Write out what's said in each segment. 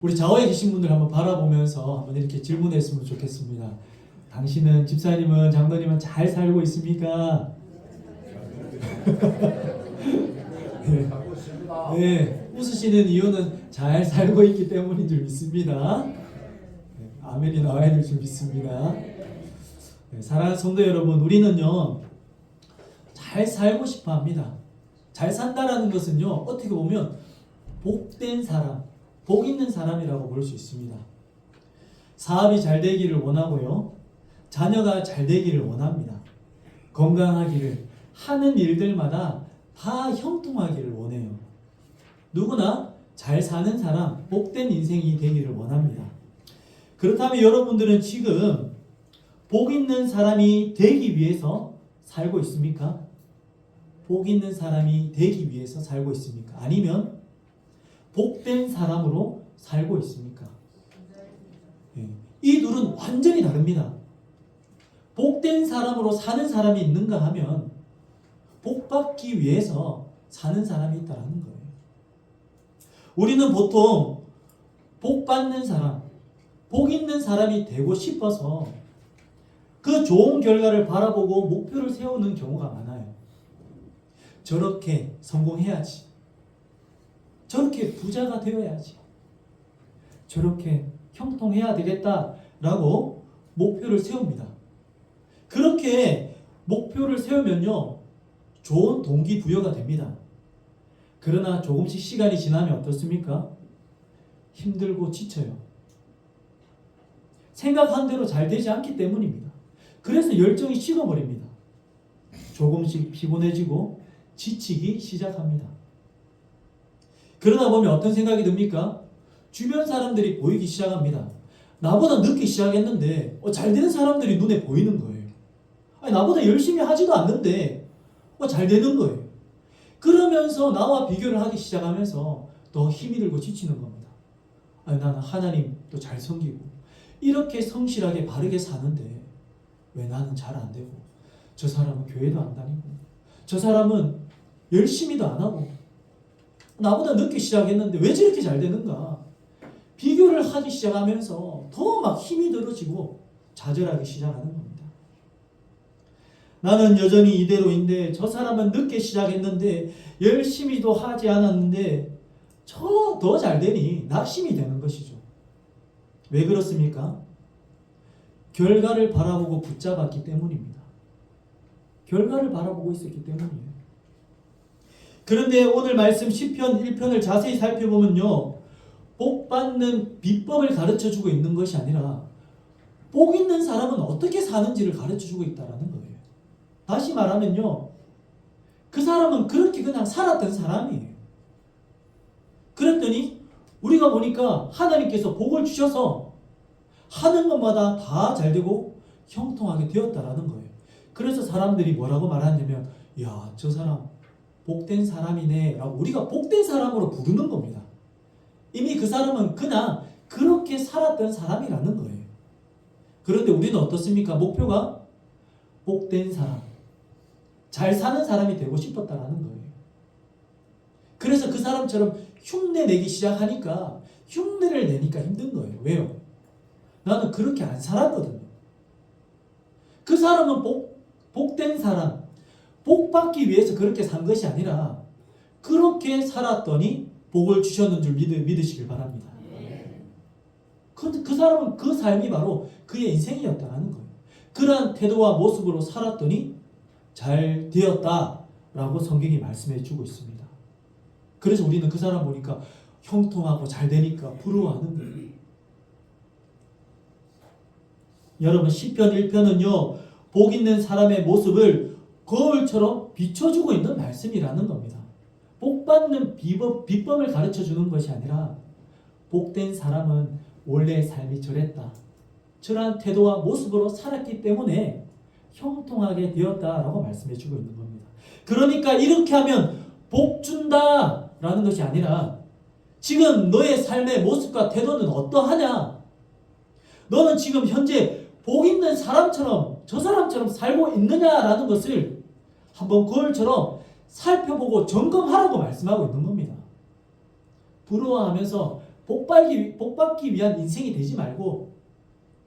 우리 좌우에 계신 분들 한번 바라보면서 한번 이렇게 질문했으면 좋겠습니다. 당신은, 집사님은, 장로님은 잘 살고 있습니까? 네. 네, 웃으시는 이유는 잘 살고 있기 때문인 줄 믿습니다. 네, 아멘이 나와야 될 줄 믿습니다. 네, 사랑하는 성도 여러분, 우리는요 잘 살고 싶어 합니다. 잘 산다라는 것은요 어떻게 보면 복된 사람, 복 있는 사람이라고 볼 수 있습니다. 사업이 잘 되기를 원하고요, 자녀가 잘 되기를 원합니다. 건강하기를, 하는 일들마다 다 형통하기를 원해요. 누구나 잘 사는 사람, 복된 인생이 되기를 원합니다. 그렇다면 여러분들은 지금 복 있는 사람이 되기 위해서 살고 있습니까? 복 있는 사람이 되기 위해서 살고 있습니까? 아니면 복된 사람으로 살고 있습니까? 이 둘은 완전히 다릅니다. 복된 사람으로 사는 사람이 있는가 하면 복받기 위해서 사는 사람이 있다는 거예요. 우리는 보통 복받는 사람, 복 있는 사람이 되고 싶어서 그 좋은 결과를 바라보고 목표를 세우는 경우가 많아요. 저렇게 성공해야지, 저렇게 부자가 되어야지, 저렇게 형통해야 되겠다라고 목표를 세웁니다. 그렇게 목표를 세우면요 좋은 동기부여가 됩니다. 그러나 조금씩 시간이 지나면 어떻습니까? 힘들고 지쳐요. 생각한 대로 잘 되지 않기 때문입니다. 그래서 열정이 식어버립니다. 조금씩 피곤해지고 지치기 시작합니다. 그러다 보면 어떤 생각이 듭니까? 주변 사람들이 보이기 시작합니다. 나보다 늦게 시작했는데 잘 되는 사람들이 눈에 보이는 거예요. 아니, 나보다 열심히 하지도 않는데 잘 되는 거예요. 그러면서 나와 비교를 하기 시작하면서 더 힘이 들고 지치는 겁니다. 아니, 나는 하나님도 잘 섬기고 이렇게 성실하게 바르게 사는데 왜 나는 잘 안 되고, 저 사람은 교회도 안 다니고, 저 사람은 열심히도 안 하고, 나보다 늦게 시작했는데 왜 저렇게 잘 되는가? 비교를 하기 시작하면서 더 막 힘이 들어지고 좌절하기 시작하는 겁니다. 나는 여전히 이대로인데 저 사람은 늦게 시작했는데 열심히도 하지 않았는데 저 더 잘 되니 낙심이 되는 것이죠. 왜 그렇습니까? 결과를 바라보고 붙잡았기 때문입니다. 결과를 바라보고 있었기 때문이에요. 그런데 오늘 말씀 시편 1편을 자세히 살펴보면요, 복 받는 비법을 가르쳐주고 있는 것이 아니라 복 있는 사람은 어떻게 사는지를 가르쳐주고 있다는 거예요. 다시 말하면요, 그 사람은 그렇게 그냥 살았던 사람이에요. 그랬더니 우리가 보니까 하나님께서 복을 주셔서 하는 것마다 다 잘되고 형통하게 되었다라는 거예요. 그래서 사람들이 뭐라고 말하냐면, 야, 저 사람 복된 사람이네 라고 우리가 복된 사람으로 부르는 겁니다. 이미 그 사람은 그냥 그렇게 살았던 사람이라는 거예요. 그런데 우리는 어떻습니까? 목표가 복된 사람, 잘 사는 사람이 되고 싶었다라는 거예요. 그래서 그 사람처럼 흉내 내기 시작하니까 흉내를 내니까 힘든 거예요. 왜요? 나는 그렇게 안 살았거든요. 그 사람은 복된 사람, 복 받기 위해서 그렇게 산 것이 아니라 그렇게 살았더니 복을 주셨는 줄 믿으시길 바랍니다. 그 사람은 그 삶이 바로 그의 인생이었다는 거예요. 그러한 태도와 모습으로 살았더니 잘 되었다라고 성경이 말씀해 주고 있습니다. 그래서 우리는 그 사람 보니까 형통하고 잘 되니까 부러워하는 거예요. 여러분, 시편 1편은요 복 있는 사람의 모습을 거울처럼 비춰주고 있는 말씀이라는 겁니다. 복 받는 비법을 가르쳐주는 것이 아니라 복된 사람은 원래의 삶이 저랬다, 저러한 태도와 모습으로 살았기 때문에 형통하게 되었다라고 말씀해주고 있는 겁니다. 그러니까 이렇게 하면 복 준다라는 것이 아니라 지금 너의 삶의 모습과 태도는 어떠하냐? 너는 지금 현재 복 있는 사람처럼, 저 사람처럼 살고 있느냐라는 것을 한번 거울처럼 살펴보고 점검하라고 말씀하고 있는 겁니다. 부러워하면서 복 받기 위한 인생이 되지 말고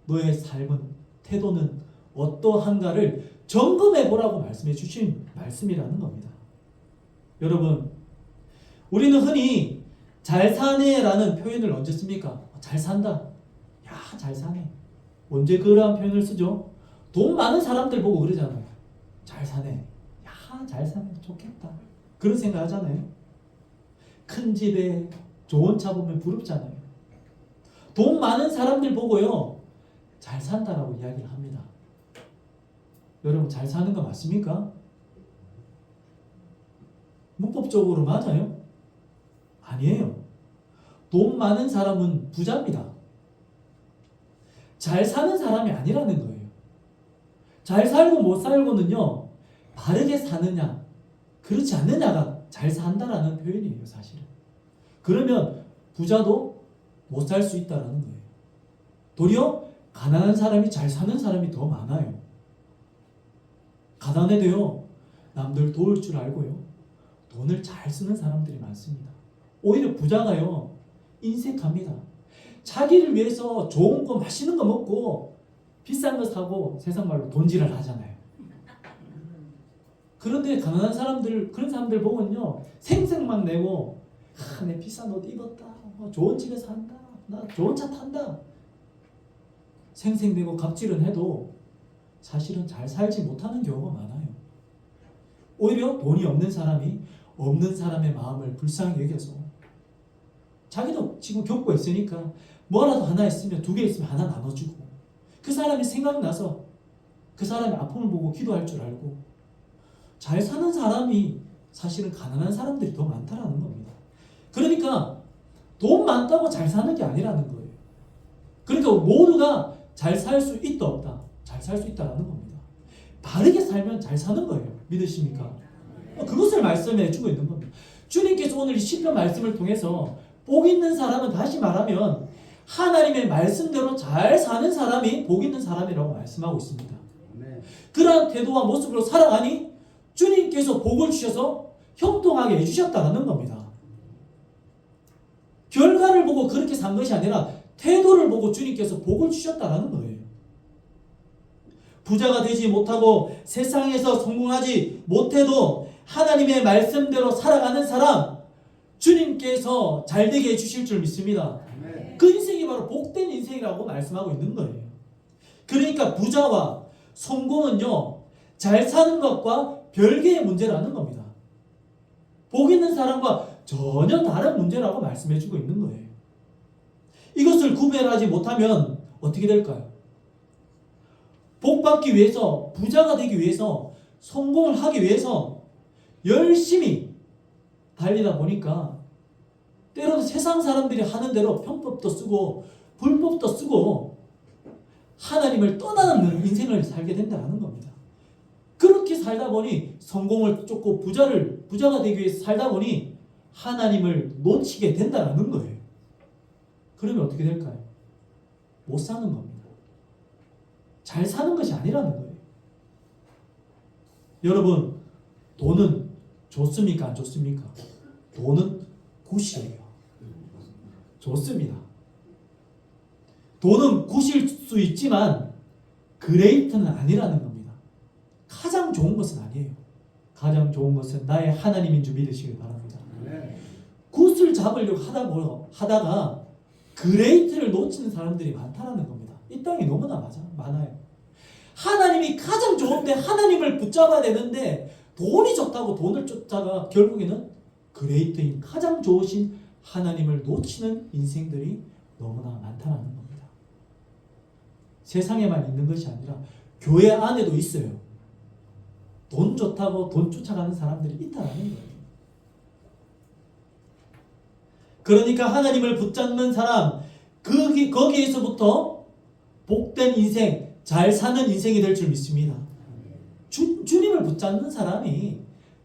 너의 삶은, 태도는 어떠한가를 점검해 보라고 말씀해 주신 말씀이라는 겁니다. 여러분, 우리는 흔히 잘 사네라는 표현을 언제 씁니까? 잘 산다. 야, 잘 사네. 언제 그러한 표현을 쓰죠? 돈 많은 사람들 보고 그러잖아요. 잘 사네. 야, 잘 사네. 좋겠다. 그런 생각 하잖아요. 큰 집에 좋은 차 보면 부럽잖아요. 돈 많은 사람들 보고요, 잘 산다라고 이야기를 합니다. 여러분, 잘 사는 거 맞습니까? 문법적으로 맞아요? 아니에요. 돈 많은 사람은 부자입니다. 잘 사는 사람이 아니라는 거예요. 잘 살고 못 살고는요, 바르게 사느냐, 그렇지 않느냐가 잘 산다라는 표현이에요, 사실은. 그러면 부자도 못 살 수 있다라는 거예요. 도리어 가난한 사람이 잘 사는 사람이 더 많아요. 가난해도요, 남들 도울 줄 알고요, 돈을 잘 쓰는 사람들이 많습니다. 오히려 부자가요, 인색합니다. 자기를 위해서 좋은 거, 맛있는 거 먹고 비싼 거 사고 세상 말로 돈질을 하잖아요. 그런데 가난한 사람들, 그런 사람들 보면요, 생색만 내고, 내 비싼 옷 입었다, 좋은 집에 산다, 나 좋은 차 탄다, 생색내고 갑질은 해도 사실은 잘 살지 못하는 경우가 많아요. 오히려 돈이 없는 사람이 없는 사람의 마음을 불쌍히 여겨서, 자기도 지금 겪고 있으니까 뭐라도 하나 있으면, 두 개 있으면 하나 나눠주고, 그 사람이 생각나서 그 사람의 아픔을 보고 기도할 줄 알고, 잘 사는 사람이 사실은 가난한 사람들이 더 많다라는 겁니다. 그러니까 돈 많다고 잘 사는 게 아니라는 거예요. 그러니까 모두가 잘 살 수 있다 없다, 잘 살 수 있다라는 겁니다. 바르게 살면 잘 사는 거예요. 믿으십니까? 그것을 말씀해 주고 있는 겁니다. 주님께서 오늘 이 시편 말씀을 통해서 복 있는 사람은, 다시 말하면 하나님의 말씀대로 잘 사는 사람이 복 있는 사람이라고 말씀하고 있습니다. 그러한 태도와 모습으로 살아가니 주님께서 복을 주셔서 형통하게 해주셨다는 겁니다. 결과를 보고 그렇게 산 것이 아니라 태도를 보고 주님께서 복을 주셨다는 거예요. 부자가 되지 못하고 세상에서 성공하지 못해도 하나님의 말씀대로 살아가는 사람, 주님께서 잘되게 해주실 줄 믿습니다. 그 인생이 바로 복된 인생이라고 말씀하고 있는 거예요. 그러니까 부자와 성공은요, 잘 사는 것과 별개의 문제라는 겁니다. 복 있는 사람과 전혀 다른 문제라고 말씀해주고 있는 거예요. 이것을 구별하지 못하면 어떻게 될까요? 복 받기 위해서, 부자가 되기 위해서, 성공을 하기 위해서 열심히 달리다 보니까 때로는 세상 사람들이 하는 대로 편법도 쓰고 불법도 쓰고 하나님을 떠나는 인생을 살게 된다는 겁니다. 그렇게 살다 보니 성공을 쫓고 부자가 되기 위해서 살다 보니 하나님을 놓치게 된다는 거예요. 그러면 어떻게 될까요? 못 사는 겁니다. 잘 사는 것이 아니라는 거예요. 여러분, 돈은 좋습니까? 안 좋습니까? 돈은 굿이에요. 좋습니다. 돈은 굿일 수 있지만 그레이트는 아니라는 겁니다. 가장 좋은 것은 아니에요. 가장 좋은 것은 나의 하나님인 줄 믿으시길 바랍니다. 굿을 잡으려고 하다가 그레이트를 놓치는 사람들이 많다는 겁니다. 이 땅에 너무나 많아요. 하나님이 가장 좋은데 하나님을 붙잡아야 되는데 돈이 좋다고 돈을 쫓다가 결국에는 그레이트인 가장 좋으신 하나님을 놓치는 인생들이 너무나 많다는 겁니다. 세상에만 있는 것이 아니라 교회 안에도 있어요. 돈 좋다고 돈 쫓아가는 사람들이 있다는 거예요. 그러니까 하나님을 붙잡는 사람, 거기에서부터 복된 인생, 잘 사는 인생이 될 줄 믿습니다. 주님을 붙잡는 사람이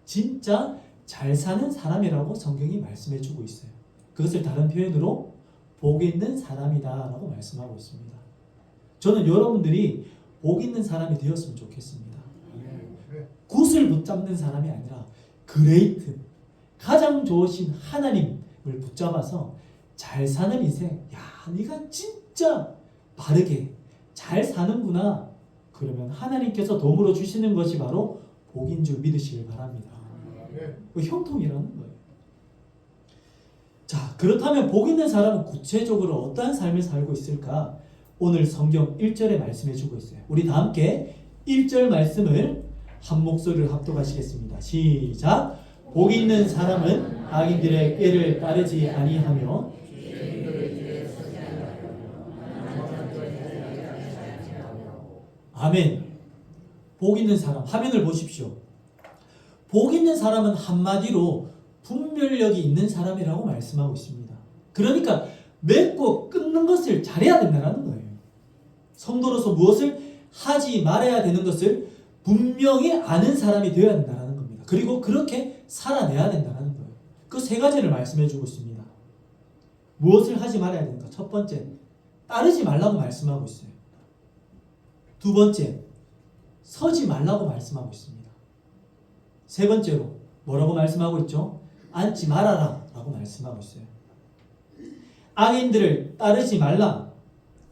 진짜 잘 사는 사람이라고 성경이 말씀해 주고 있어요. 그것을 다른 표현으로 복 있는 사람이다 라고 말씀하고 있습니다. 저는 여러분들이 복 있는 사람이 되었으면 좋겠습니다. 굿을 붙잡는 사람이 아니라 그레이트, 가장 좋으신 하나님을 붙잡아서 잘 사는 인생, 야, 네가 진짜 바르게 잘 사는구나. 그러면 하나님께서 도움으로 주시는 것이 바로 복인 줄 믿으시길 바랍니다. 그 형통이라는 거예요. 자, 그렇다면 복 있는 사람은 구체적으로 어떠한 삶을 살고 있을까? 오늘 성경 1절에 말씀해 주고 있어요. 우리 다 함께 1절 말씀을 한 목소리로 합독하시겠습니다. 시작. 복 있는 사람은 악인들의 꾀를 따르지 아니하며 아멘. 복 있는 사람, 화면을 보십시오. 복 있는 사람은 한마디로 분별력이 있는 사람이라고 말씀하고 있습니다. 그러니까 맺고 끊는 것을 잘해야 된다는 거예요. 성도로서 무엇을 하지 말아야 되는 것을 분명히 아는 사람이 되어야 된다는 겁니다. 그리고 그렇게 살아내야 된다는 거예요. 그 세 가지를 말씀해 주고 있습니다. 무엇을 하지 말아야 되는가? 첫 번째, 따르지 말라고 말씀하고 있어요. 두 번째, 서지 말라고 말씀하고 있습니다. 세 번째로 뭐라고 말씀하고 있죠? 앉지 말아라 라고 말씀하고 있어요. 악인들을 따르지 말라.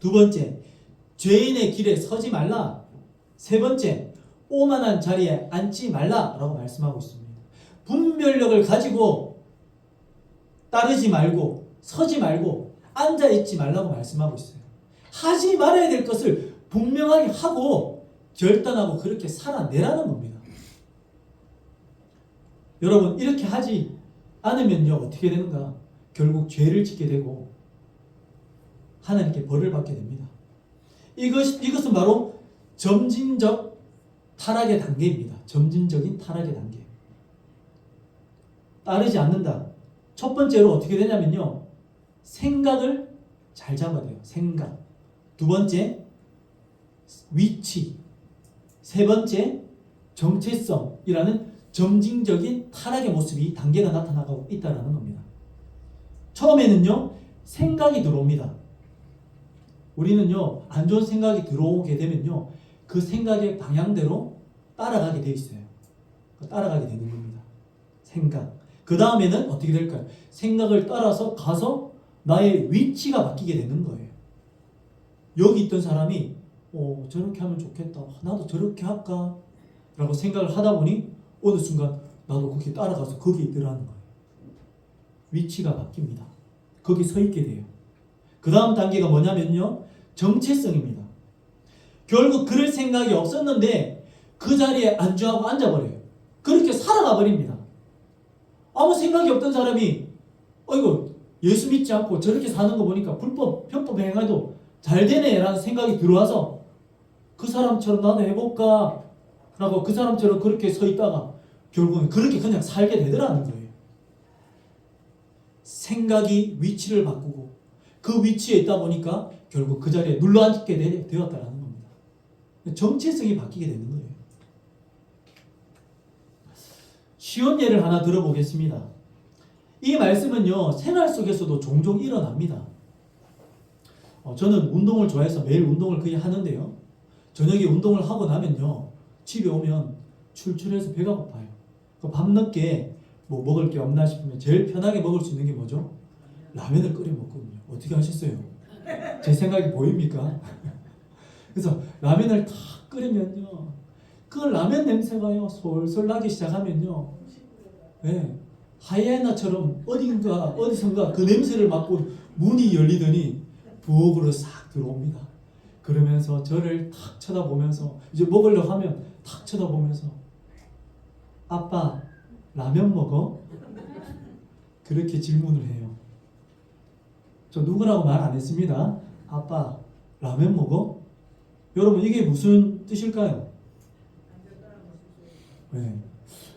두 번째, 죄인의 길에 서지 말라. 세 번째, 오만한 자리에 앉지 말라 라고 말씀하고 있습니다. 분별력을 가지고 따르지 말고 서지 말고 앉아있지 말라고 말씀하고 있어요. 하지 말아야 될 것을 분명하게 하고 결단하고 그렇게 살아내라는 겁니다. 여러분, 이렇게 하지 않으면요 어떻게 되는가? 결국 죄를 짓게 되고 하나님께 벌을 받게 됩니다. 이것은 바로 점진적 타락의 단계입니다. 점진적인 타락의 단계. 따르지 않는다. 첫 번째로 어떻게 되냐면요, 생각을 잘 잡아야 돼요. 생각. 두 번째, 위치. 세 번째, 정체성이라는 점진적인 타락의 모습이 단계가 나타나고 있다는 겁니다. 처음에는요 생각이 들어옵니다. 우리는요 안 좋은 생각이 들어오게 되면요 그 생각의 방향대로 따라가게 돼 있어요. 따라가게 되는 겁니다. 생각. 그 다음에는 어떻게 될까요? 생각을 따라서 가서 나의 위치가 바뀌게 되는 거예요. 여기 있던 사람이 저렇게 하면 좋겠다. 나도 저렇게 할까? 라고 생각을 하다 보니 어느 순간 나도 거기 따라가서 거기 있더라는 거예요. 위치가 바뀝니다. 거기 서 있게 돼요. 그 다음 단계가 뭐냐면요, 정체성입니다. 결국 그럴 생각이 없었는데 그 자리에 안주하고 앉아버려요. 그렇게 살아가 버립니다. 아무 생각이 없던 사람이 이거 예수 믿지 않고 저렇게 사는 거 보니까 불법, 편법 행해도 잘 되네 라는 생각이 들어와서 그 사람처럼 나도 해볼까 라고 그 사람처럼 그렇게 서 있다가 결국은 그렇게 그냥 살게 되더라는 거예요. 생각이 위치를 바꾸고 그 위치에 있다 보니까 결국 그 자리에 눌러앉게 되었다는 겁니다. 정체성이 바뀌게 되는 거예요. 쉬운 예를 하나 들어보겠습니다. 이 말씀은요 생활 속에서도 종종 일어납니다. 저는 운동을 좋아해서 매일 운동을 거의 하는데요, 저녁에 운동을 하고 나면요 집에 오면 출출해서 배가 고파요. 밤늦게 뭐 먹을 게 없나 싶으면 제일 편하게 먹을 수 있는 게 뭐죠? 라면을 끓여 먹거든요. 어떻게 하셨어요? 제 생각이 보입니까? 그래서 라면을 탁 끓이면요 그 라면 냄새가요 솔솔 나기 시작하면요, 네, 하이에나처럼 어디선가 그 냄새를 맡고 문이 열리더니 부엌으로 싹 들어옵니다. 그러면서 저를 탁 쳐다보면서 이제 먹으려고 하면 탁 쳐다보면서 아빠 라면 먹어? 그렇게 질문을 해요. 저 누구라고 말 안 했습니다. 아빠 라면 먹어? 여러분 이게 무슨 뜻일까요? 네.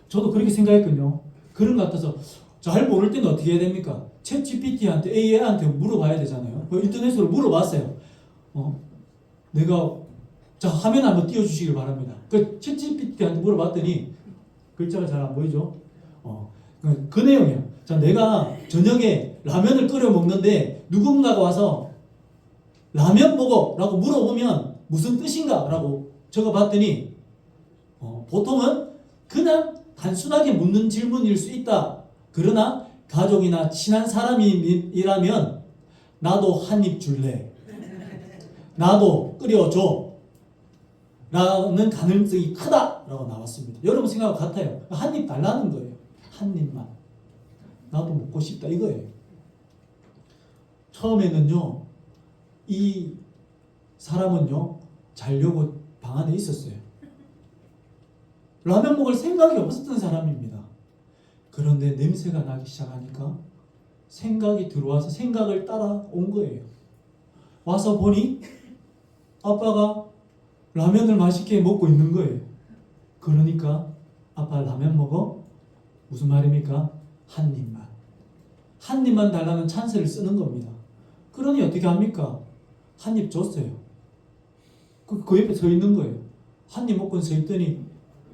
저도 그렇게 생각했거든요. 그런 것 같아서 잘 모를 때는 어떻게 해야 됩니까? 챗 GPT한테 AI한테 물어봐야 되잖아요. 인터넷으로 물어봤어요. 내가 자 화면 한번 띄워주시길 바랍니다. 그 챗 GPT한테 물어봤더니 글자가 잘 안 보이죠? 그 내용이에요. 자, 내가 저녁에 라면을 끓여 먹는데 누군가가 와서 라면 먹어 라고 물어보면 무슨 뜻인가 라고 적어봤더니 보통은 그냥 단순하게 묻는 질문일 수 있다. 그러나 가족이나 친한 사람이라면 나도 한 입 줄래. 나도 끓여줘. 라는 가능성이 크다라고 나왔습니다. 여러분 생각과 같아요. 한 입 달라는 거예요. 한 입만. 나도 먹고 싶다 이거예요. 처음에는요, 이 사람은요, 자려고 방 안에 있었어요. 라면 먹을 생각이 없었던 사람입니다. 그런데 냄새가 나기 시작하니까 생각이 들어와서 생각을 따라온 거예요. 와서 보니 아빠가 라면을 맛있게 먹고 있는 거예요. 그러니까 아빠 라면 먹어? 무슨 말입니까? 한 입만. 한 입만 달라는 찬스를 쓰는 겁니다. 그러니 어떻게 합니까? 한 입 줬어요. 그 옆에 서 있는 거예요. 한 입 먹고 서 있더니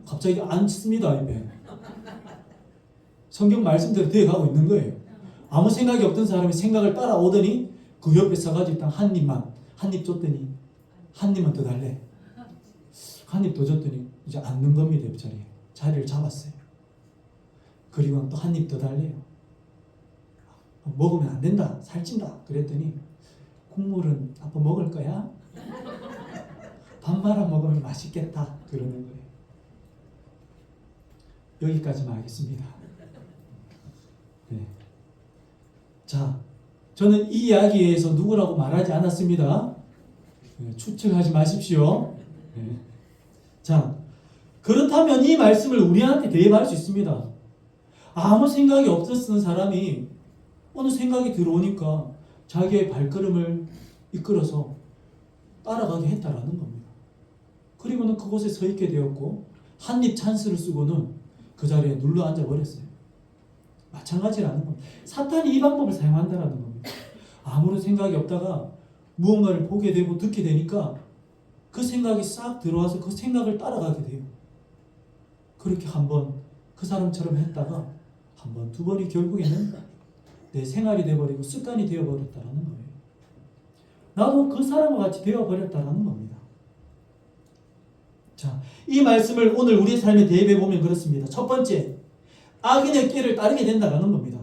갑자기 앉습니다. 입에. 성경 말씀대로 되어가고 있는 거예요. 아무 생각이 없던 사람이 생각을 따라오더니 그 옆에 서가지고 딱 한 입 줬더니 한 입만 더 달래. 한 입 더 줬더니 이제 앉는 겁니다. 옆자리에. 자리를 잡았어요. 그리고 또 한 입 더 달래요. 먹으면 안 된다. 살찐다. 그랬더니 국물은 아빠 먹을 거야? 밥 말아 먹으면 맛있겠다. 그러는 거예요. 여기까지만 하겠습니다. 네. 자, 저는 이 이야기에서 누구라고 말하지 않았습니다. 네, 추측하지 마십시오. 네. 자, 그렇다면 이 말씀을 우리한테 대입할 수 있습니다. 아무 생각이 없었던 사람이 어느 생각이 들어오니까 자기의 발걸음을 이끌어서 따라가게 했다라는 겁니다. 그리고는 그곳에 서 있게 되었고 한 입 찬스를 쓰고는 그 자리에 눌러 앉아 버렸어요. 마찬가지라는 겁니다. 사탄이 이 방법을 사용한다라는 겁니다. 아무런 생각이 없다가 무언가를 보게 되고 듣게 되니까 그 생각이 싹 들어와서 그 생각을 따라가게 돼요. 그렇게 한번 그 사람처럼 했다가 한 번, 두 번이 결국에는 내 생활이 되어버리고 습관이 되어버렸다라는 거예요. 나도 그 사람과 같이 되어버렸다라는 겁니다. 자, 이 말씀을 오늘 우리의 삶에 대입해 보면 그렇습니다. 첫 번째, 악인의 길을 따르게 된다라는 겁니다.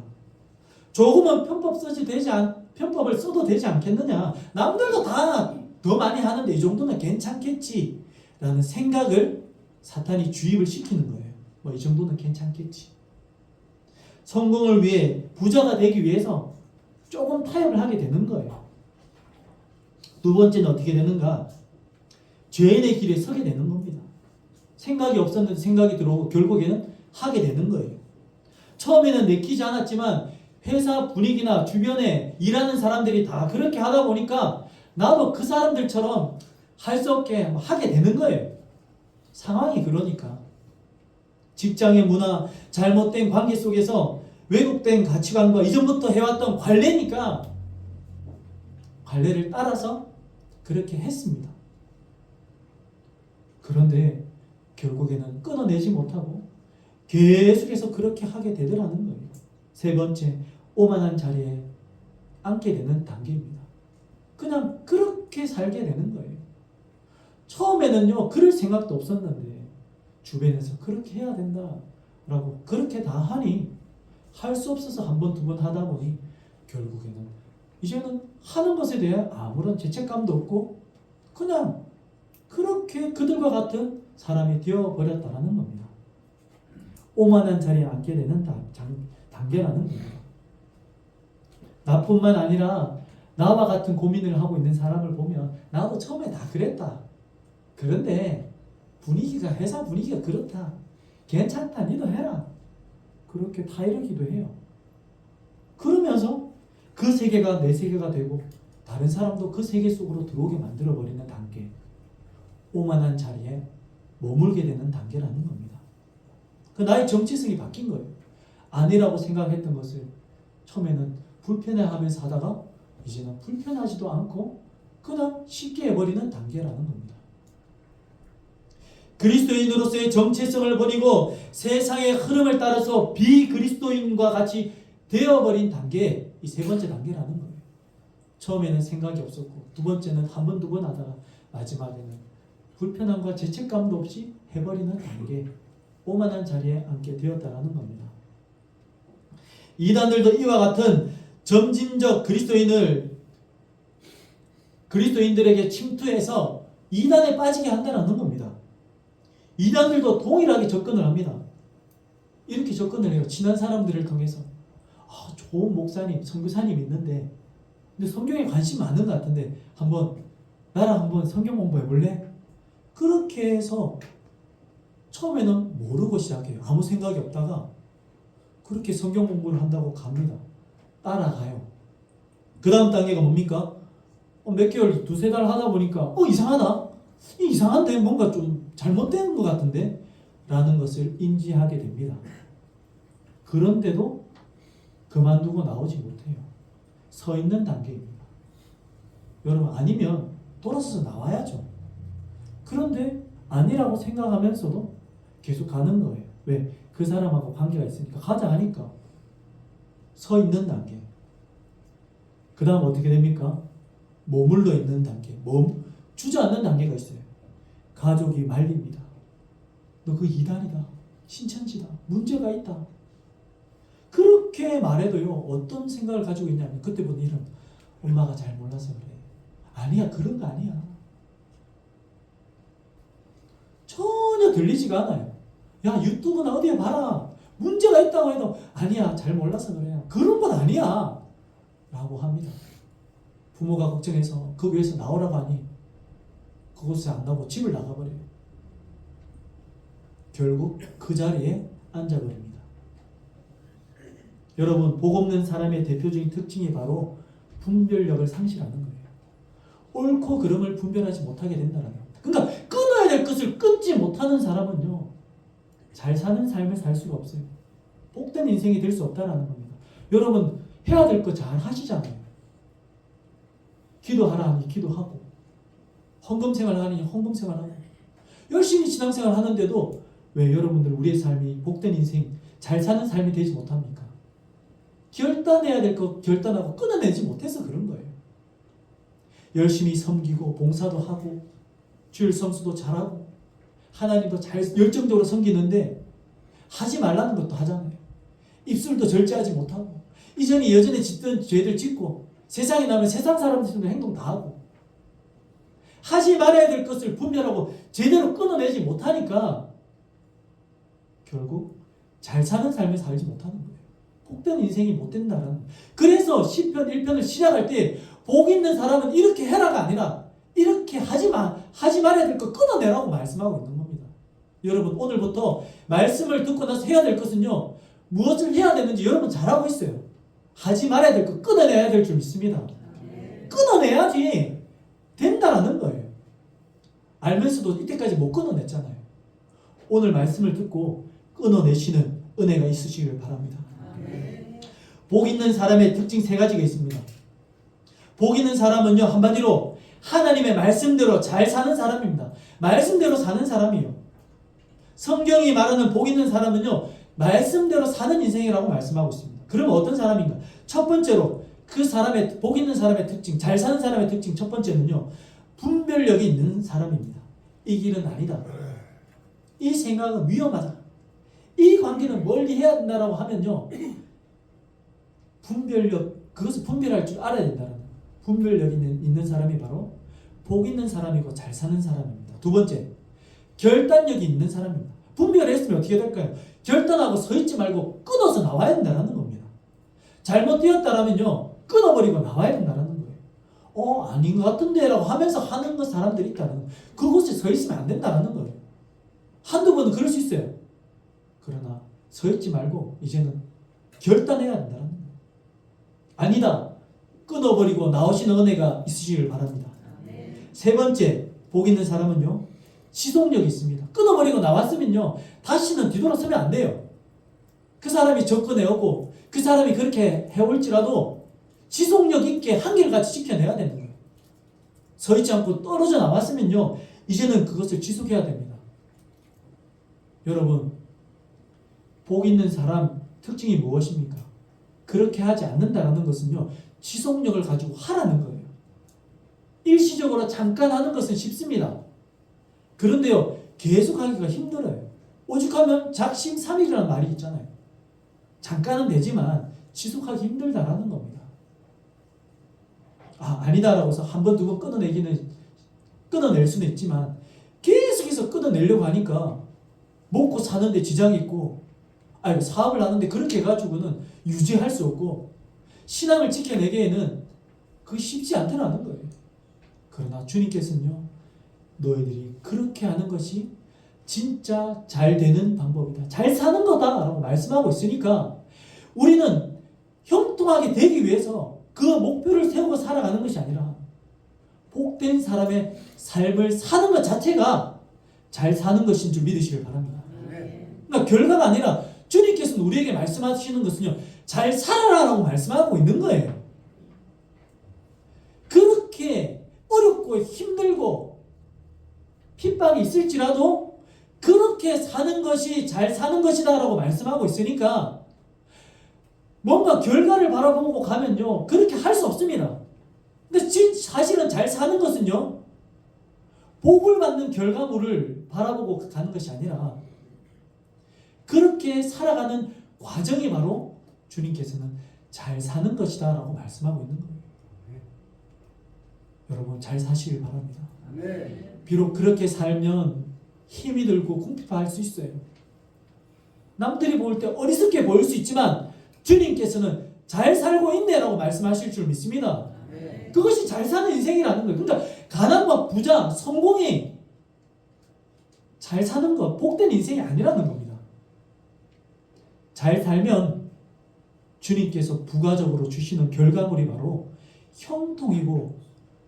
조금은 편법을 써도 되지 않겠느냐. 남들도 다 더 많이 하는데 이 정도는 괜찮겠지. 라는 생각을 사탄이 주입을 시키는 거예요. 뭐 이 정도는 괜찮겠지. 성공을 위해 부자가 되기 위해서 조금 타협을 하게 되는 거예요. 두 번째는 어떻게 되는가? 죄인의 길에 서게 되는 겁니다. 생각이 없었는데 생각이 들어오고 결국에는 하게 되는 거예요. 처음에는 내키지 않았지만 회사 분위기나 주변에 일하는 사람들이 다 그렇게 하다 보니까 나도 그 사람들처럼 할 수 없게 하게 되는 거예요. 상황이 그러니까. 직장의 문화, 잘못된 관계 속에서 왜곡된 가치관과 이전부터 해왔던 관례니까 관례를 따라서 그렇게 했습니다. 그런데 결국에는 끊어내지 못하고 계속해서 그렇게 하게 되더라는 거예요. 세 번째, 오만한 자리에 앉게 되는 단계입니다. 그냥 그렇게 살게 되는 거예요. 처음에는요, 그럴 생각도 없었는데 주변에서 그렇게 해야 된다라고 그렇게 다 하니 할 수 없어서 한 번, 두 번 하다 보니 결국에는 이제는 하는 것에 대해 아무런 죄책감도 없고 그냥 그렇게 그들과 같은 사람이 되어버렸다는 겁니다. 오만한 자리에 앉게 되는 단계라는 겁니다. 나뿐만 아니라 나와 같은 고민을 하고 있는 사람을 보면 나도 처음에 다 그랬다. 그런데 회사 분위기가 그렇다. 괜찮다. 니도 해라. 그렇게 다 이러기도 해요. 그러면서 그 세계가 내 세계가 되고 다른 사람도 그 세계 속으로 들어오게 만들어버리는 단계. 오만한 자리에 머물게 되는 단계라는 겁니다. 그 나의 정체성이 바뀐 거예요. 아니라고 생각했던 것을 처음에는 불편해하면서 하다가 이제는 불편하지도 않고 그냥 쉽게 해버리는 단계라는 겁니다. 그리스도인으로서의 정체성을 버리고 세상의 흐름을 따라서 비그리스도인과 같이 되어버린 단계, 이 세 번째 단계라는 거예요. 처음에는 생각이 없었고 두 번째는 한 번, 두 번 하다가 마지막에는 불편함과 죄책감도 없이 해버리는 단계, 오만한 자리에 앉게 되었다는 겁니다. 이단들도 이와 같은 점진적 그리스도인을 그리스도인들에게 침투해서 이단에 빠지게 한다는 겁니다. 이단들도 동일하게 접근을 합니다. 이렇게 접근을 해요. 친한 사람들을 통해서. 좋은 목사님, 선교사님 있는데 근데 성경에 관심 많은 것 같은데 나랑 한번 성경 공부해 볼래? 그렇게 해서 처음에는 모르고 시작해요. 아무 생각이 없다가 그렇게 성경 공부를 한다고 갑니다. 따라가요. 그 다음 단계가 뭡니까? 몇 개월, 두세 달 하다 보니까 이상하다. 이상한데 뭔가 좀 잘못된 것 같은데? 라는 것을 인지하게 됩니다. 그런데도 그만두고 나오지 못해요. 서 있는 단계입니다. 여러분 아니면 돌아서서 나와야죠. 그런데 아니라고 생각하면서도 계속 가는 거예요. 왜? 그 사람하고 관계가 있으니까 가자 하니까 서 있는 단계. 그 다음 어떻게 됩니까? 머물러 있는 단계. 주저앉는 단계가 있어요. 가족이 말립니다. 너 그 이단이다. 신천지다. 문제가 있다. 그렇게 말해도요. 어떤 생각을 가지고 있냐면 그때부터 이런 엄마가 잘 몰라서 그래. 아니야. 그런 거 아니야. 전혀 들리지가 않아요. 야 유튜브나 어디에 봐라. 문제가 있다고 해도 아니야. 잘 몰라서 그래. 그런 건 아니야. 라고 합니다. 부모가 걱정해서 그 위에서 나오라고 하니 그곳에 안 나오고 집을 나가버려요. 결국 그 자리에 앉아버립니다. 여러분 복 없는 사람의 대표적인 특징이 바로 분별력을 상실하는 거예요. 옳고 그름을 분별하지 못하게 된다는 겁니다. 그러니까 끊어야 될 것을 끊지 못하는 사람은요. 잘 사는 삶을 살 수가 없어요. 복된 인생이 될 수 없다는 겁니다. 여러분 해야 될 거 잘 하시잖아요. 기도하라 하니 기도하고 헌금생활 하니 헌금생활 하고 열심히 신앙생활 하는데도 왜 여러분들 우리의 삶이 복된 인생 잘 사는 삶이 되지 못합니까? 결단해야 될 거 결단하고 끊어내지 못해서 그런 거예요. 열심히 섬기고 봉사도 하고 주일 성수도 잘하고 하나님도 잘 열정적으로 섬기는데 하지 말라는 것도 하잖아요. 입술도 절제하지 못하고 이전에 여전에 짓던 죄들 짓고 세상에 나면 세상 사람들도 행동 다 하고 하지 말아야 될 것을 분별하고 제대로 끊어내지 못하니까 결국 잘 사는 삶을 살지 못하는 거예요. 복된 인생이 못 된다는. 그래서 시편 1편을 시작할 때 복 있는 사람은 이렇게 해라가 아니라 이렇게 하지 말아야 될 거 끊어내라고 말씀하고 있는 겁니다. 여러분 오늘부터 말씀을 듣고 나서 해야 될 것은요. 무엇을 해야 되는지 여러분 잘하고 있어요. 하지 말아야 될 거 끊어내야 될 줄 믿습니다. 끊어내야지 된다라는 거예요. 알면서도 이때까지 못 끊어냈잖아요. 오늘 말씀을 듣고 끊어내시는 은혜가 있으시길 바랍니다. 복 있는 사람의 특징 세 가지가 있습니다. 복 있는 사람은요 한마디로 하나님의 말씀대로 잘 사는 사람입니다. 말씀대로 사는 사람이요. 성경이 말하는 복 있는 사람은요 말씀대로 사는 인생이라고 말씀하고 있습니다. 그러면 어떤 사람인가? 첫 번째로 그 사람의 복 있는 사람의 특징, 잘 사는 사람의 특징 첫 번째는요 분별력이 있는 사람입니다. 이 길은 아니다. 이 생각은 위험하다. 이 관계는 멀리 해야 된다라고 하면요 그것을 분별할 줄 알아야 된다는 거예요. 분별력이 있는 사람이 바로 복 있는 사람이고 잘 사는 사람입니다. 두 번째, 결단력이 있는 사람입니다. 분별했으면 어떻게 될까요? 결단하고 서 있지 말고 끊어서 나와야 된다는 겁니다. 잘못되었다라면요 끊어버리고 나와야 된다는 거예요. 아닌 것 같은데 라고 하면서 하는 거 사람들이 있다는 거예요. 그곳에 서 있으면 안 된다는 거예요. 한두 번은 그럴 수 있어요. 그러나 서 있지 말고 이제는 결단해야 된다는 거예요. 아니다. 끊어버리고 나오시는 은혜가 있으시길 바랍니다. 세 번째, 복 있는 사람은요 지속력이 있습니다. 끊어버리고 나왔으면요 다시는 뒤돌아서면 안 돼요. 그 사람이 접근해오고 그 사람이 그렇게 해올지라도 지속력 있게 한결같이 지켜내야 되는 거예요. 서 있지 않고 떨어져 나왔으면요 이제는 그것을 지속해야 됩니다. 여러분 복 있는 사람 특징이 무엇입니까? 그렇게 하지 않는다는 것은요 지속력을 가지고 하라는 거예요. 일시적으로 잠깐 하는 것은 쉽습니다. 그런데요 계속하기가 힘들어요. 오죽하면 작심삼일이라는 말이 있잖아요. 잠깐은 되지만 지속하기 힘들다라는 겁니다. 아니다라고 해서 한 번 두 번 끊어낼 수는 있지만 계속해서 끊어내려고 하니까 먹고 사는데 지장이 있고, 사업을 하는데 그렇게 해가지고는 유지할 수 없고 신앙을 지켜내기에는 그게 쉽지 않다는 거예요. 그러나 주님께서는요, 너희들이 그렇게 하는 것이 진짜 잘 되는 방법이다, 잘 사는 거다라고 말씀하고 있으니까 우리는 형통하게 되기 위해서 그 목표를 세우고 살아가는 것이 아니라 복된 사람의 삶을 사는 것 자체가 잘 사는 것인 줄 믿으시길 바랍니다. 그러니까 결과가 아니라 주님께서는 우리에게 말씀하시는 것은요, 잘 살아라라고 말씀하고 있는 거예요. 그렇게 어렵고 힘들고 핍박이 있을지라도 그렇게 사는 것이 잘 사는 것이다 라고 말씀하고 있으니까 뭔가 결과를 바라보고 가면요, 그렇게 할 수 없습니다. 근데 사실은 잘 사는 것은요, 복을 받는 결과물을 바라보고 가는 것이 아니라 그렇게 살아가는 과정이 바로 주님께서는 잘 사는 것이다 라고 말씀하고 있는 거예요. 여러분, 잘 사시길 바랍니다. 비록 그렇게 살면 힘이 들고 궁핍할 수 있어요. 남들이 볼 때 어리석게 보일 수 있지만 주님께서는 잘 살고 있네 라고 말씀하실 줄 믿습니다. 그것이 잘 사는 인생이라는 거예요. 그러니까 가난과 부자, 성공이 잘 사는 것, 복된 인생이 아니라는 겁니다. 잘 살면 주님께서 부가적으로 주시는 결과물이 바로 형통이고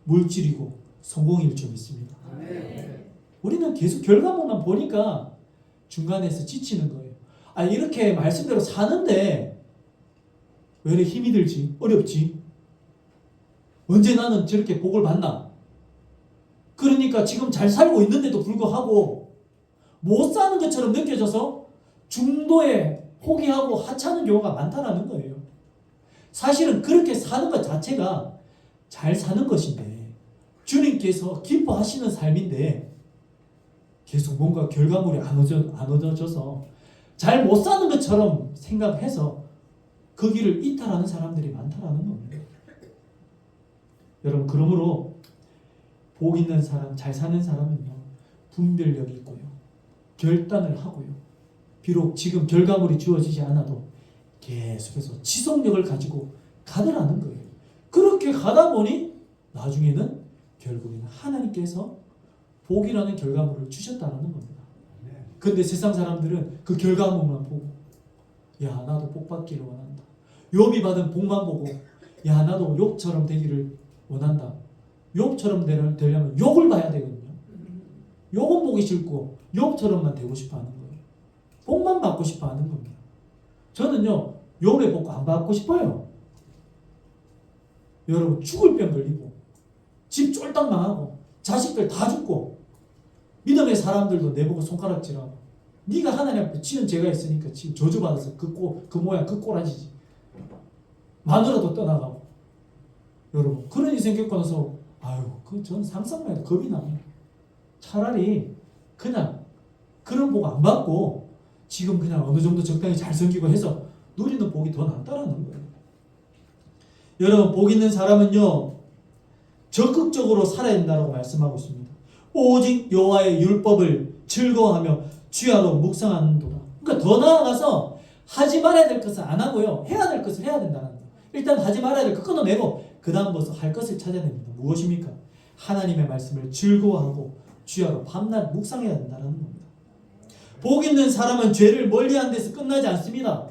물질이고 성공일 줄 믿습니다. 우리는 계속 결과물만 보니까 중간에서 지치는 거예요. 이렇게 말씀대로 사는데 왜 이렇게 힘이 들지? 어렵지? 언제 나는 저렇게 복을 받나? 그러니까 지금 잘 살고 있는데도 불구하고 못 사는 것처럼 느껴져서 중도에 포기하고 하찮은 경우가 많다는 거예요. 사실은 그렇게 사는 것 자체가 잘 사는 것인데, 주님께서 기뻐하시는 삶인데 계속 뭔가 결과물이 안 얻어져서 잘 못 사는 것처럼 생각해서 그 길을 이탈하는 사람들이 많다는 겁니다. 여러분, 그러므로 복 있는 사람, 잘 사는 사람은요, 분별력이 있고요, 결단을 하고요, 비록 지금 결과물이 주어지지 않아도 계속해서 지속력을 가지고 가더라는 거예요. 그렇게 가다 보니 나중에는 결국에는 하나님께서 복이라는 결과물을 주셨다는 겁니다. 그런데 세상 사람들은 그 결과물만 보고, 야, 나도 복 받기를 원한다. 욥이 받은 복만 보고, 야, 나도 욥처럼 되기를 원한다. 욥처럼 되려면 욕을 봐야 되거든요. 욕은 보기 싫고 욥처럼만 되고 싶어 하는 거예요. 복만 받고 싶어 하는 겁니다. 저는요, 욥의 복 안 받고 싶어요. 여러분, 죽을 병 걸리고 집 쫄딱 망하고 자식들 다 죽고 믿음의 사람들도 내보고 손가락질하고, 네가 하나님 앞에 지은 죄가 있으니까 지금 저주받아서 그 모양 그 꼬라지지. 마누라도 떠나가고. 여러분, 그런 인생 겪고 나서 전 상상만 해도 겁이 납니다. 차라리 그냥 그런 복 안 받고 지금 그냥 어느 정도 적당히 잘 섬기고 해서 누리는 복이 더 낫다라는 거예요. 여러분, 복 있는 사람은요, 적극적으로 살아야 된다고 말씀하고 있습니다. 오직 여호와의 율법을 즐거워하며 주야로 묵상하는도다. 그러니까 더 나아가서 하지 말아야 될 것은 안 하고요, 해야 될 것을 해야 된다는 거예요. 일단 하지 말아야 될 것 끊어내고 그 다음부터 할 것을 찾아야 됩니다. 무엇입니까? 하나님의 말씀을 즐거워하고 주야로 밤낮 묵상해야 된다는 겁니다. 복 있는 사람은 죄를 멀리하는 데서 끝나지 않습니다.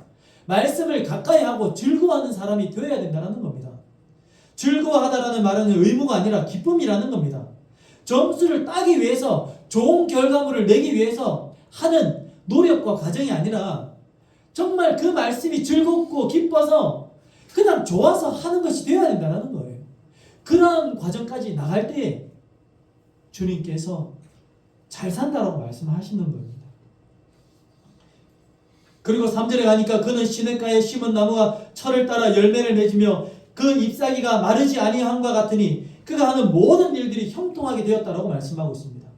말씀을 가까이 하고 즐거워하는 사람이 되어야 된다는 겁니다. 즐거워하다라는 말은 의무가 아니라 기쁨이라는 겁니다. 점수를 따기 위해서, 좋은 결과물을 내기 위해서 하는 노력과 과정이 아니라 정말 그 말씀이 즐겁고 기뻐서 그냥 좋아서 하는 것이 되어야 된다는 거예요. 그러한 과정까지 나갈 때 주님께서 잘 산다라고 말씀하시는 겁니다. 그리고 3절에 가니까 그는 시냇가에 심은 나무가 철을 따라 열매를 맺으며 그 잎사귀가 마르지 아니함과 같으니 그가 하는 모든 일들이 형통하게 되었다라고 말씀하고 있습니다.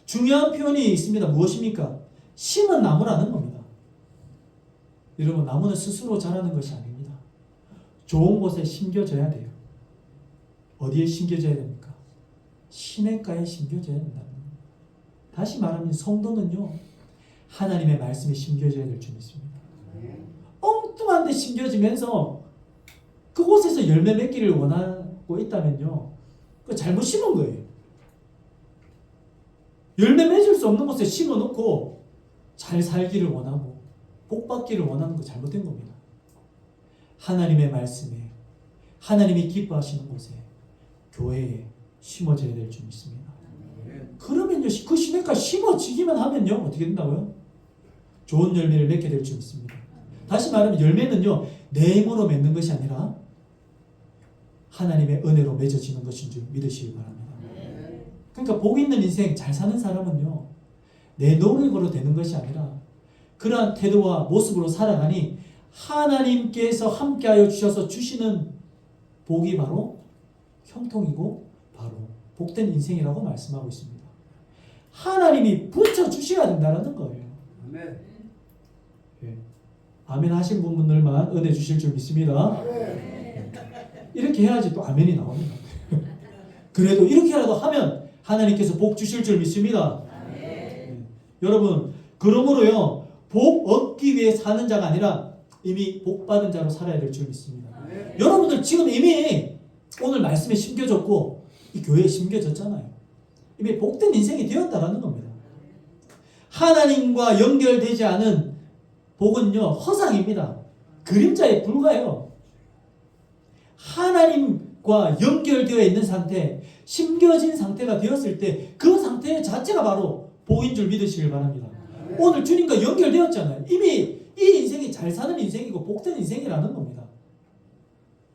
중요한 표현이 있습니다. 무엇입니까? 심은 나무라는 겁니다. 여러분, 나무는 스스로 자라는 것이 아닙니다. 좋은 곳에 심겨져야 돼요. 어디에 심겨져야 됩니까? 시냇가에 심겨져야 된다. 다시 말하면 성도는요, 하나님의 말씀에 심겨져야 될 줄 믿습니다. 엉뚱한 데 심겨지면서 그곳에서 열매 맺기를 원하고 있다면요, 그거 잘못 심은 거예요. 열매 맺을 수 없는 곳에 심어놓고 잘 살기를 원하고 복 받기를 원하는 거 잘못된 겁니다. 하나님의 말씀에, 하나님이 기뻐하시는 곳에, 교회에 심어져야 될 줄 믿습니다. 그러면요, 그 시냇가 심어지기만 하면요, 어떻게 된다고요? 좋은 열매를 맺게 될 줄 믿습니다. 다시 말하면 열매는요, 내 힘으로 맺는 것이 아니라 하나님의 은혜로 맺어지는 것인 줄 믿으시기 바랍니다. 그러니까 복 있는 인생, 잘 사는 사람은요, 내 노력으로 되는 것이 아니라 그러한 태도와 모습으로 살아가니 하나님께서 함께하여 주셔서 주시는 복이 바로 형통이고 바로 복된 인생이라고 말씀하고 있습니다. 하나님이 붙여주셔야 된다는 거예요. 아멘. 예. 아멘 하신 분들만 은혜 주실 줄 믿습니다. 예. 이렇게 해야지 또 아멘이 나옵니다. 그래도 이렇게라도 하면 하나님께서 복 주실 줄 믿습니다. 예. 여러분, 그러므로요, 복 얻기 위해 사는 자가 아니라 이미 복 받은 자로 살아야 될 줄 믿습니다. 여러분들 지금 이미 오늘 말씀에 심겨졌고 이 교회에 심겨졌잖아요. 이미 복된 인생이 되었다라는 겁니다. 하나님과 연결되지 않은 복은요, 허상입니다. 그림자에 불과해요. 하나님과 연결되어 있는 상태, 심겨진 상태가 되었을 때 그 상태 자체가 바로 복인 줄 믿으시길 바랍니다. 오늘 주님과 연결되었잖아요. 이미 이 인생이 잘 사는 인생이고 복된 인생이라는 겁니다.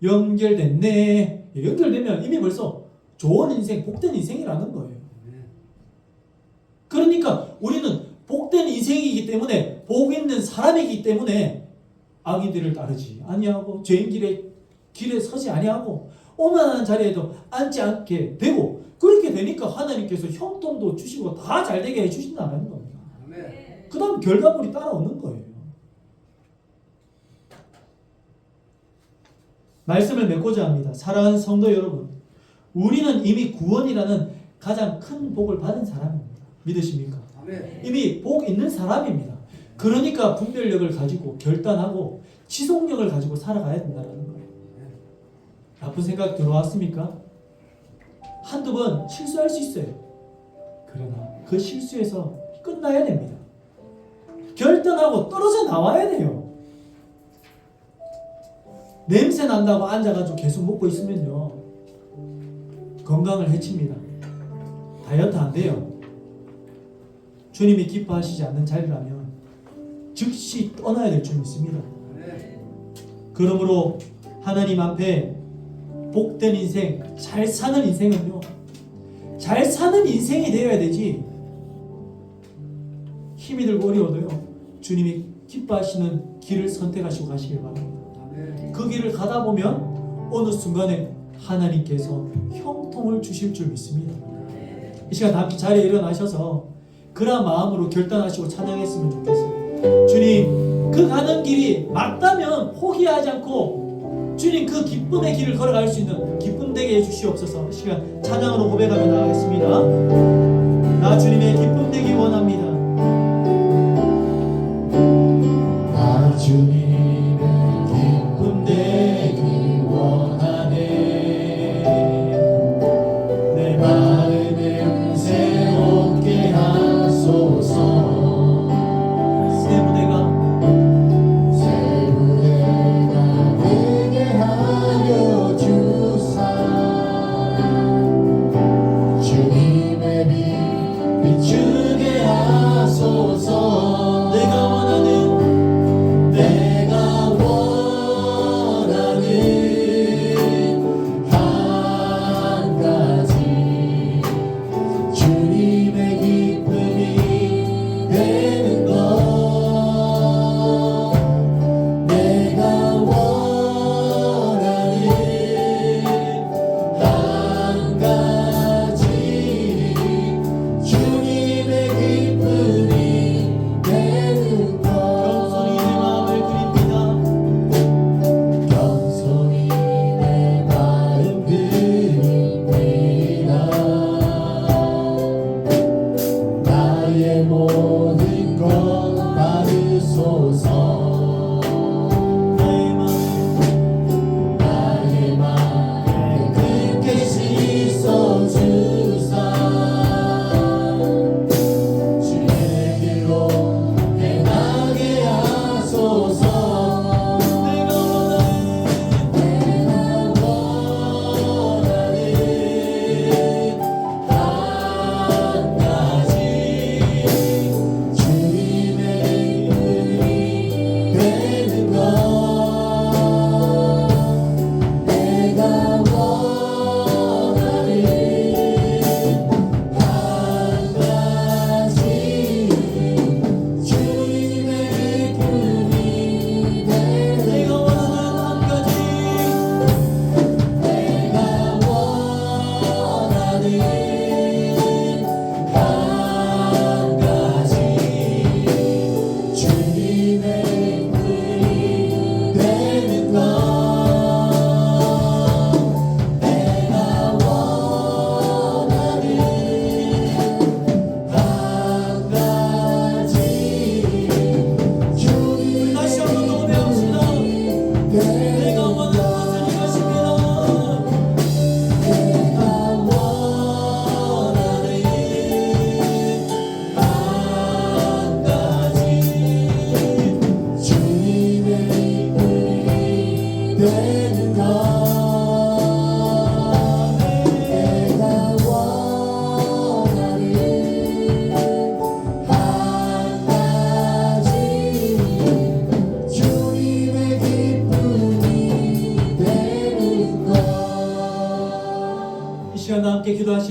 연결됐네. 연결되면 이미 벌써 좋은 인생, 복된 인생이라는 거예요. 그러니까 우리는 복된 인생이기 때문에, 복 있는 사람이기 때문에 악인들을 따르지 아니하고 죄인 길에 서지 아니하고 오만한 자리에도 앉지 않게 되고, 그렇게 되니까 하나님께서 형통도 주시고 다 잘되게 해주신다는 겁니다. 그 다음 결과물이 따라오는 거예요. 말씀을 맺고자 합니다. 사랑하는 성도 여러분, 우리는 이미 구원이라는 가장 큰 복을 받은 사람입니다. 믿으십니까? 이미 복 있는 사람입니다. 그러니까 분별력을 가지고 결단하고 지속력을 가지고 살아가야 된다는 거예요. 나쁜 생각 들어왔습니까? 한두 번 실수할 수 있어요. 그러나 그 실수에서 끝나야 됩니다. 결단하고 떨어져 나와야 돼요. 냄새 난다고 앉아가지고 계속 먹고 있으면요, 건강을 해칩니다. 다이어트 안 돼요. 주님이 기뻐하시지 않는 자리라면 즉시 떠나야 될 줄 믿습니다. 그러므로 하나님 앞에 복된 인생, 잘 사는 인생은요, 잘 사는 인생이 되어야 되지, 힘이 들고 어려워도요, 주님이 기뻐하시는 길을 선택하시고 가시길 바랍니다. 그 길을 가다 보면 어느 순간에 하나님께서 형통을 주실 줄 믿습니다. 이 시간 다 함께 자리에 일어나셔서 그러한 마음으로 결단하시고 찬양했으면 좋겠어요. 주님, 그 가는 길이 맞다면 포기하지 않고 주님 그 기쁨의 길을 걸어갈 수 있는 기쁨 되게 해주시옵소서. 이 시간 찬양으로 고백하며 나가겠습니다. 나 주님의 기쁨 되기 원합니다. 나 주님의 기쁨 되기 원하네. 내 마음에 음새 없게 하소서. 새 무대가 되게 하여 주사. 주님의 빛 비추게 하소서.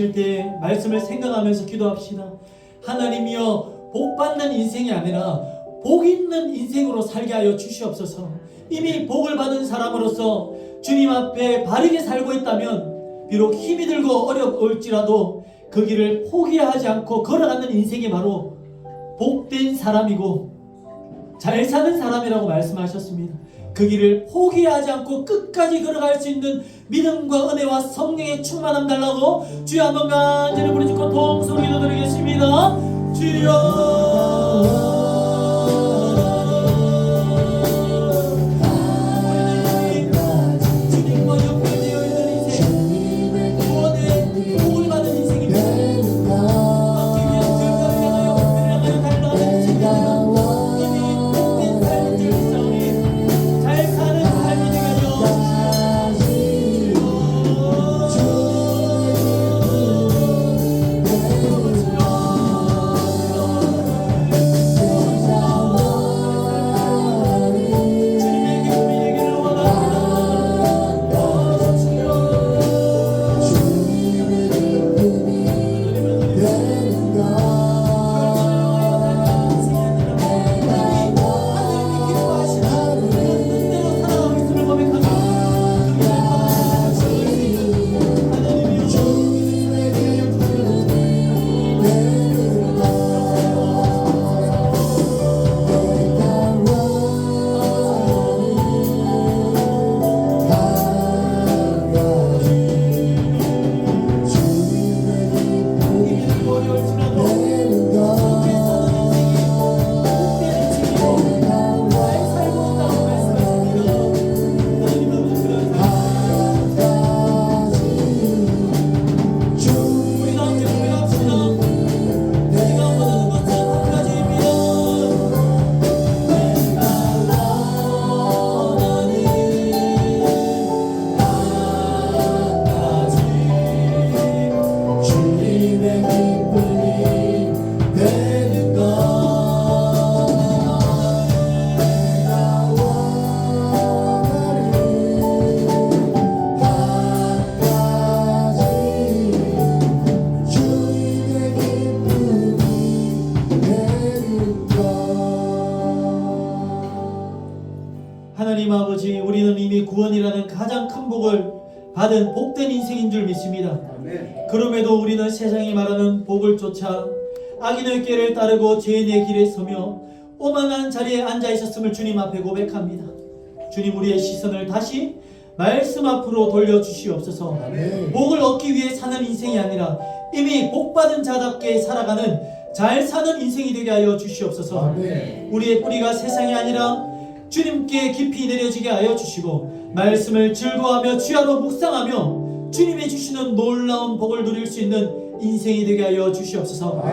기도하실 때 말씀을 생각하면서 기도합시다. 하나님이여, 복받는 인생이 아니라 복 있는 인생으로 살게 하여 주시옵소서. 이미 복을 받은 사람으로서 주님 앞에 바르게 살고 있다면 비록 힘이 들고 어려울지라도 그 길을 포기하지 않고 걸어가는 인생이 바로 복된 사람이고 잘 사는 사람이라고 말씀하셨습니다. 그 길을 포기하지 않고 끝까지 걸어갈 수 있는 믿음과 은혜와 성령의 충만함 달라고 주여 한번 간절히 부르짖고 통성으로 기도드리겠습니다. 주여, 하나님 아버지, 우리는 이미 구원이라는 가장 큰 복을 받은 복된 인생인 줄 믿습니다. 그럼에도 우리는 세상이 말하는 복을 쫓아 악인의 길을 따르고 죄인의 길에 서며 오만한 자리에 앉아 있었음을 주님 앞에 고백합니다. 주님, 우리의 시선을 다시 말씀 앞으로 돌려주시옵소서. 복을 얻기 위해 사는 인생이 아니라 이미 복받은 자답게 살아가는 잘 사는 인생이 되게 하여 주시옵소서. 우리의 뿌리가 세상이 아니라 주님께 깊이 내려지게 하여 주시고 말씀을 즐거워하며 주야로 묵상하며 주님이 주시는 놀라운 복을 누릴 수 있는 인생이 되게 하여 주시옵소서.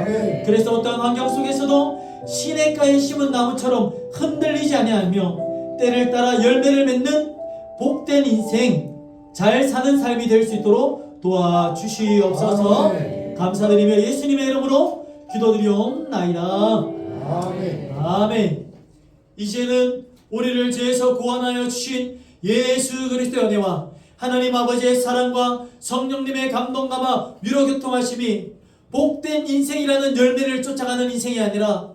그래서 어떠한 환경 속에서도 시냇가에 심은 나무처럼 흔들리지 아니하며 때를 따라 열매를 맺는 복된 인생, 잘 사는 삶이 될 수 있도록 도와주시옵소서. 감사드리며 예수님의 이름으로 기도드리옵나이다. 아멘. 이제는 우리를 죄에서 구원하여 주신 예수 그리스도의 은혜와 하나님 아버지의 사랑과 성령님의 감동감화 위로교통하심이 복된 인생이라는 열매를 쫓아가는 인생이 아니라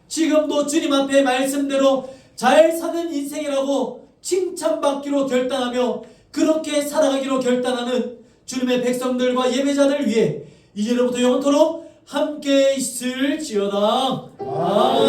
지금도 주님 앞에 말씀대로 잘 사는 인생이라고 칭찬받기로 결단하며 그렇게 살아가기로 결단하는 주님의 백성들과 예배자들 위해 이제로부터 영원토록 함께 있을지어다. 아멘.